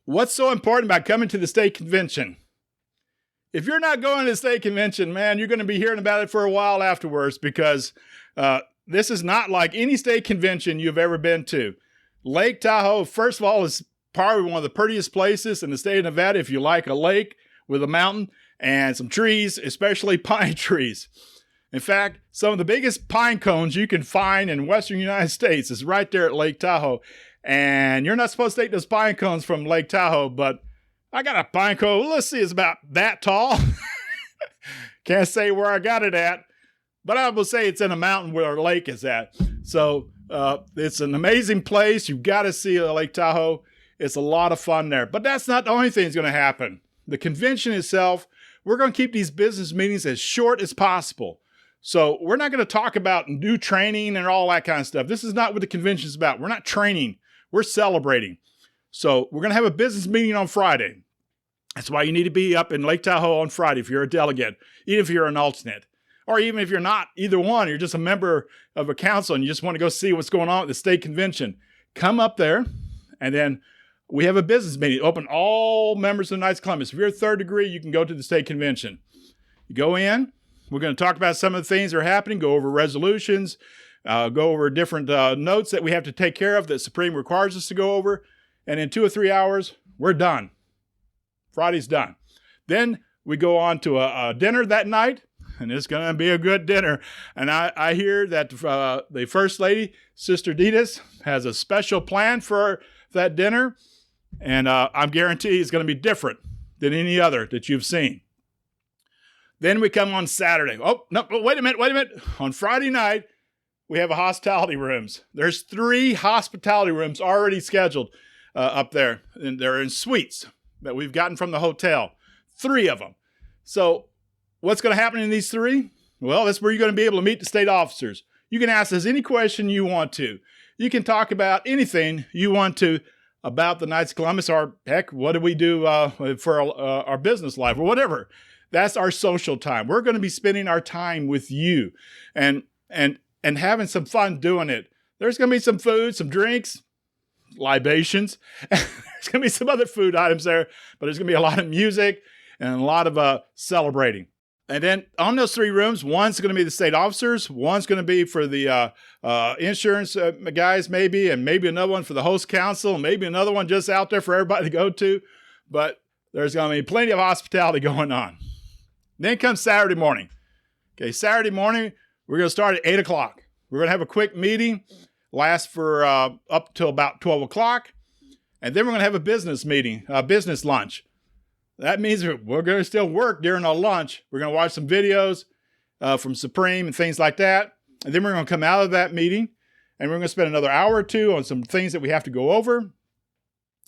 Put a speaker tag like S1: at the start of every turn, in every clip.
S1: What's so important about coming to the state convention? If you're not going to the state convention, man, you're going to be hearing about it for a while afterwards, because this is not like any state convention you've ever been to. Lake Tahoe, first of all, is probably one of the prettiest places in the state of Nevada if you like a lake with a mountain and some trees, especially pine trees. In fact, some of the biggest pine cones you can find in western United States is right there at Lake Tahoe. And you're not supposed to take those pine cones from Lake Tahoe, but I got a pine cone. Let's see, it's about that tall. Can't say where I got it at, but I will say it's in a mountain where our lake is at. So it's an amazing place. You've got to see Lake Tahoe. It's a lot of fun there. But that's not the only thing that's going to happen. The convention itself, we're going to keep these business meetings as short as possible. So we're not going to talk about new training and all that kind of stuff. This is not what the convention is about. We're not training. We're celebrating. So we're going to have a business meeting on Friday. That's why you need to be up in Lake Tahoe on Friday if you're a delegate, even if you're an alternate. Or even if you're not either one, you're just a member of a council and you just want to go see what's going on at the state convention. Come up there, and then we have a business meeting. Open all members of the Knights of Columbus. If you're a third degree, you can go to the state convention. You go in. We're going to talk about some of the things that are happening, go over resolutions, go over different notes that we have to take care of that Supreme requires us to go over. And in 2 or 3 hours, we're done. Friday's done. Then we go on to a dinner that night, and it's going to be a good dinner. And I hear that the First Lady, Sister Delegates, has a special plan for that dinner, and I'm guaranteed it's going to be different than any other that you've seen. Then we come on Saturday. Oh, no, wait a minute. On Friday night, we have a hospitality rooms. There's 3 hospitality rooms already scheduled up there, and they're in suites that we've gotten from the hotel. 3 of them. So what's going to happen in these 3? Well, that's where you're going to be able to meet the state officers. You can ask us any question you want to. You can talk about anything you want to about the Knights of Columbus, or heck, what do we do for our business life, or whatever. That's our social time. We're going to be spending our time with you and having some fun doing it. There's going to be some food, some drinks, libations. There's going to be some other food items there, but there's going to be a lot of music and a lot of celebrating. And then on those 3 rooms, one's going to be the state officers, one's going to be for the insurance guys maybe, and maybe another one for the host council, and maybe another one just out there for everybody to go to. But there's going to be plenty of hospitality going on. Then comes Saturday morning. Okay, Saturday morning, we're going to start at 8 o'clock. We're going to have a quick meeting, last for up till about 12 o'clock. And then we're going to have a business meeting, a business lunch. That means we're going to still work during our lunch. We're going to watch some videos from Supreme and things like that. And then we're going to come out of that meeting, and we're going to spend another hour or 2 on some things that we have to go over.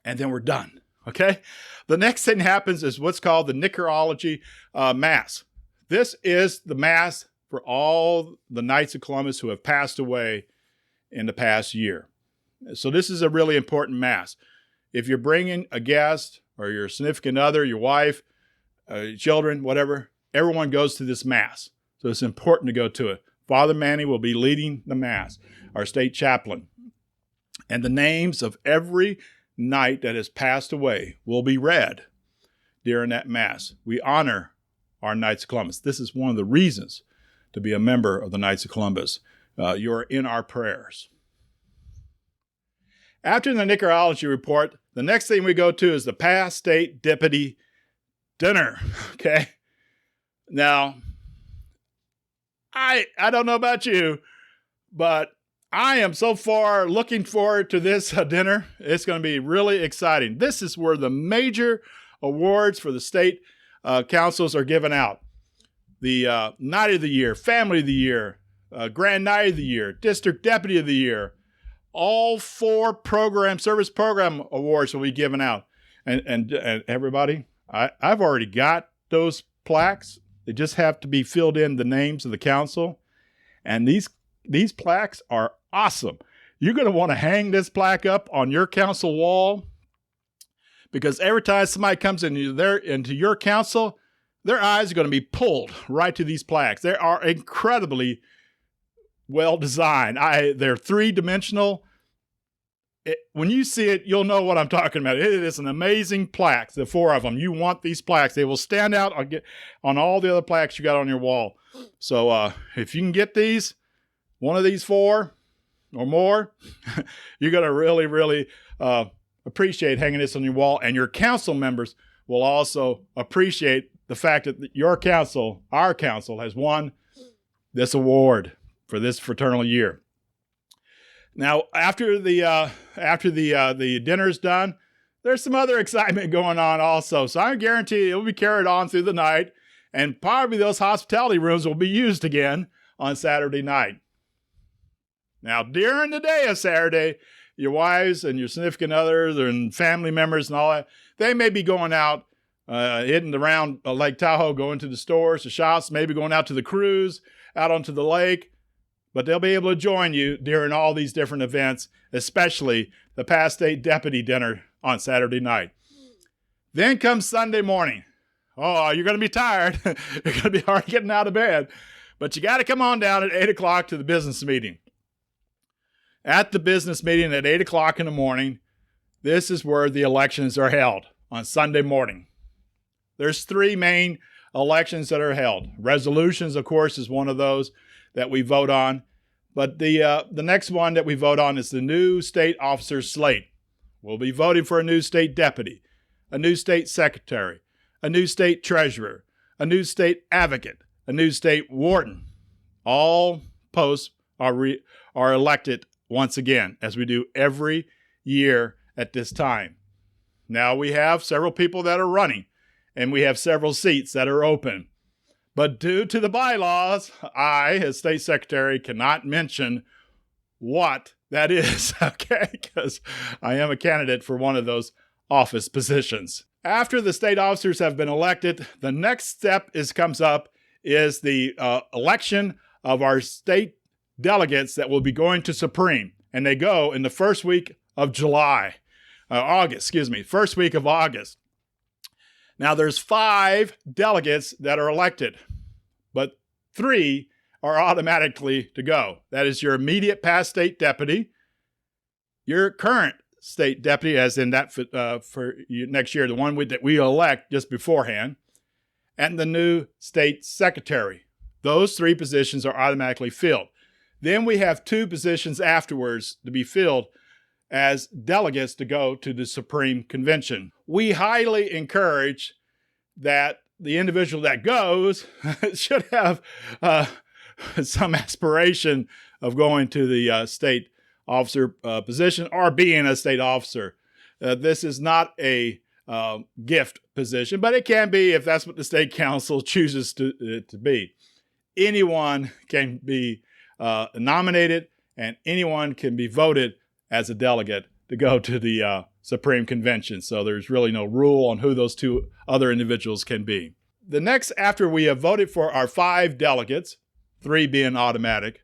S1: And then we're done. Okay? The next thing happens is what's called the Necrology Mass. This is the Mass for all the Knights of Columbus who have passed away in the past year. So this is a really important Mass. If you're bringing a guest or your significant other, your wife, children, whatever, everyone goes to this Mass. So it's important to go to it. Father Manny will be leading the Mass, our state chaplain. And the names of every knight that has passed away will be read during that Mass. We honor our Knights of Columbus. This is one of the reasons to be a member of the Knights of Columbus. You're in our prayers. After the Necrology report, the next thing we go to is the past State Deputy Dinner. Okay? Now, I don't know about you, but I am so far looking forward to this dinner. It's going to be really exciting. This is where the major awards for the state councils are given out. The Knight of the Year, Family of the Year, Grand Knight of the Year, District Deputy of the Year. All 4 service program awards will be given out. And everybody, I've already got those plaques. They just have to be filled in the names of the council. And these plaques are awesome. You're going to want to hang this plaque up on your council wall, because every time somebody comes into your council, their eyes are going to be pulled right to these plaques. They are incredibly well designed. They're 3-dimensional. When you see it, you'll know what I'm talking about. It is an amazing plaque, the 4 of them. You want these plaques. They will stand out on all the other plaques you got on your wall. So if you can get these, one of these 4 or more, you're going to really, really appreciate hanging this on your wall. And your council members will also appreciate the fact that your council, our council, has won this award for this fraternal year. Now, after the dinner's done, there's some other excitement going on also. So I guarantee it will be carried on through the night, and probably those hospitality rooms will be used again on Saturday night. Now, during the day of Saturday, your wives and your significant others and family members and all that, they may be going out, hitting around Lake Tahoe, going to the stores, the shops, maybe going out to the cruise, out onto the lake. But they'll be able to join you during all these different events, especially the past State Deputy Dinner on Saturday night. Then comes Sunday morning. Oh, you're going to be tired. You're going to be hard getting out of bed. But you got to come on down at 8 o'clock to the business meeting. At the business meeting at 8 o'clock in the morning, this is where the elections are held on Sunday morning. There's 3 main elections that are held. Resolutions, of course, is one of those that we vote on. But the next one that we vote on is the new state officer slate. We'll be voting for a new state deputy, a new state secretary, a new state treasurer, a new state advocate, a new state warden. All posts are elected once again, as we do every year at this time. Now we have several people that are running, and we have several seats that are open. But due to the bylaws, I, as state secretary, cannot mention what that is, okay? Because I am a candidate for one of those office positions. After the state officers have been elected, the next step comes up is the election of our state delegates that will be going to Supreme. And they go in the first week of first week of August. Now, there's 5 delegates that are elected, but 3 are automatically to go. That is your immediate past state deputy, your current state deputy, as in that for next year, the one that we elect just beforehand, and the new state secretary. Those 3 positions are automatically filled. Then we have 2 positions afterwards to be filled as delegates to go to the Supreme Convention. We highly encourage that the individual that goes should have some aspiration of going to the state officer position or being a state officer. This is not a gift position, but it can be if that's what the state council chooses to be. Anyone can be nominated, and anyone can be voted as a delegate to go to the Supreme Convention. So there's really no rule on who those 2 other individuals can be. The next, after we have voted for our 5 delegates, 3 being automatic,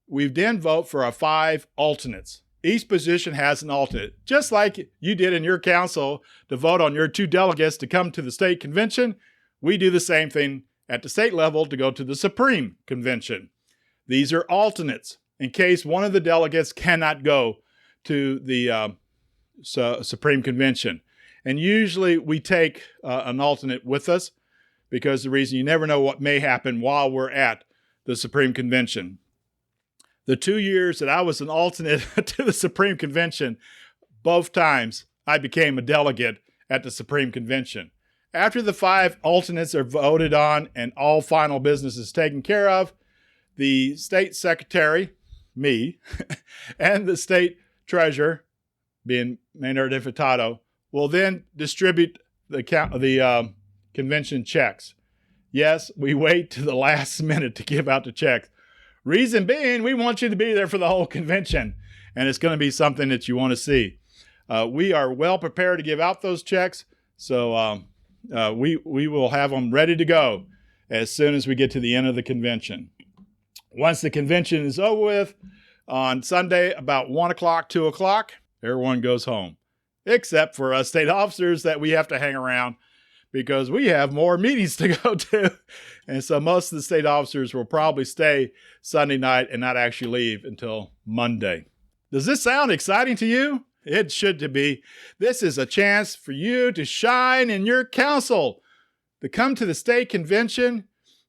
S1: we then vote for our 5 alternates. Each position has an alternate, just like you did in your council to vote on your 2 delegates to come to the state convention. We do the same thing at the state level to go to the Supreme Convention. These are alternates in case one of the delegates cannot go to the Supreme Convention. And usually we take an alternate with us because the reason you never know what may happen while we're at the Supreme Convention. The 2 years that I was an alternate to the Supreme Convention, both times I became a delegate at the Supreme Convention. After the 5 alternates are voted on and all final business is taken care of, the state secretary, me, and the state treasurer, being Maynard Furtado, will then distribute the convention checks. Yes, we wait to the last minute to give out the checks. Reason being, we want you to be there for the whole convention, and it's going to be something that you want to see. We are well prepared to give out those checks, so we will have them ready to go as soon as we get to the end of the convention. Once the convention is over with, on Sunday about 1 o'clock, 2 o'clock, everyone goes home, except for us state officers that we have to hang around because we have more meetings to go to. And so most of the state officers will probably stay Sunday night and not actually leave until Monday. Does this sound exciting to you? It should be. This is a chance for you to shine in your council, to come to the state convention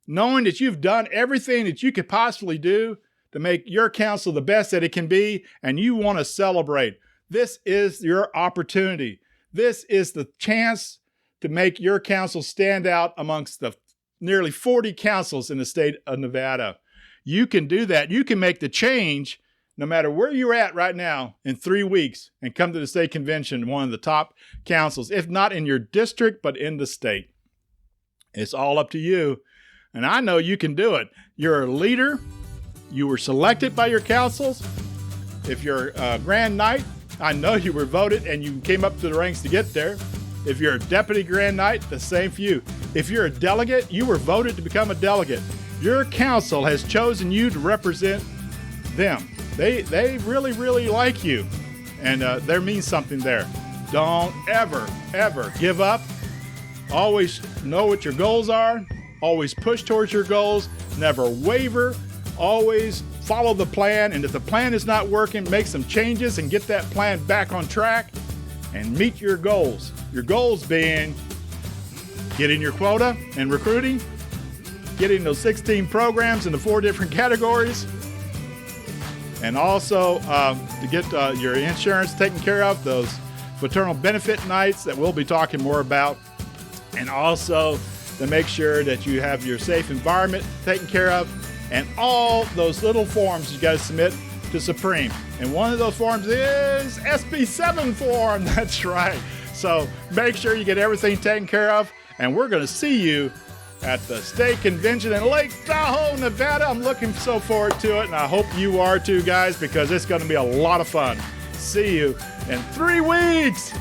S1: knowing that you've done everything that you could possibly do to make your council the best that it can be, and you want to celebrate. This is your opportunity. This is the chance to make your council stand out amongst the nearly 40 councils in the state of Nevada. You can do that. You can make the change no matter where you're at right now in 3 weeks and come to the state convention, one of the top councils, if not in your district, but in the state. It's all up to you. And I know you can do it. You're a leader. You were selected by your councils. If you're a Grand Knight, I know you were voted and you came up to the ranks to get there. If you're a Deputy Grand Knight, the same for you. If you're a delegate, you were voted to become a delegate. Your council has chosen you to represent them. They really, really like you. And there means something there. Don't ever, ever give up. Always know what your goals are. Always push towards your goals. Never waver. Always follow the plan. And if the plan is not working, make some changes and get that plan back on track and meet your goals. Your goals being getting your quota and recruiting, getting those 16 programs in the 4 different categories, and also to get your insurance taken care of, those fraternal benefit nights that we'll be talking more about, and also to make sure that you have your safe environment taken care of, and all those little forms you got to submit to Supreme. And one of those forms is SB7 form. That's right. So make sure you get everything taken care of, and we're going to see you at the state convention in Lake Tahoe, Nevada. I'm looking so forward to it, and I hope you are too, guys, because it's going to be a lot of fun. See you in 3 weeks.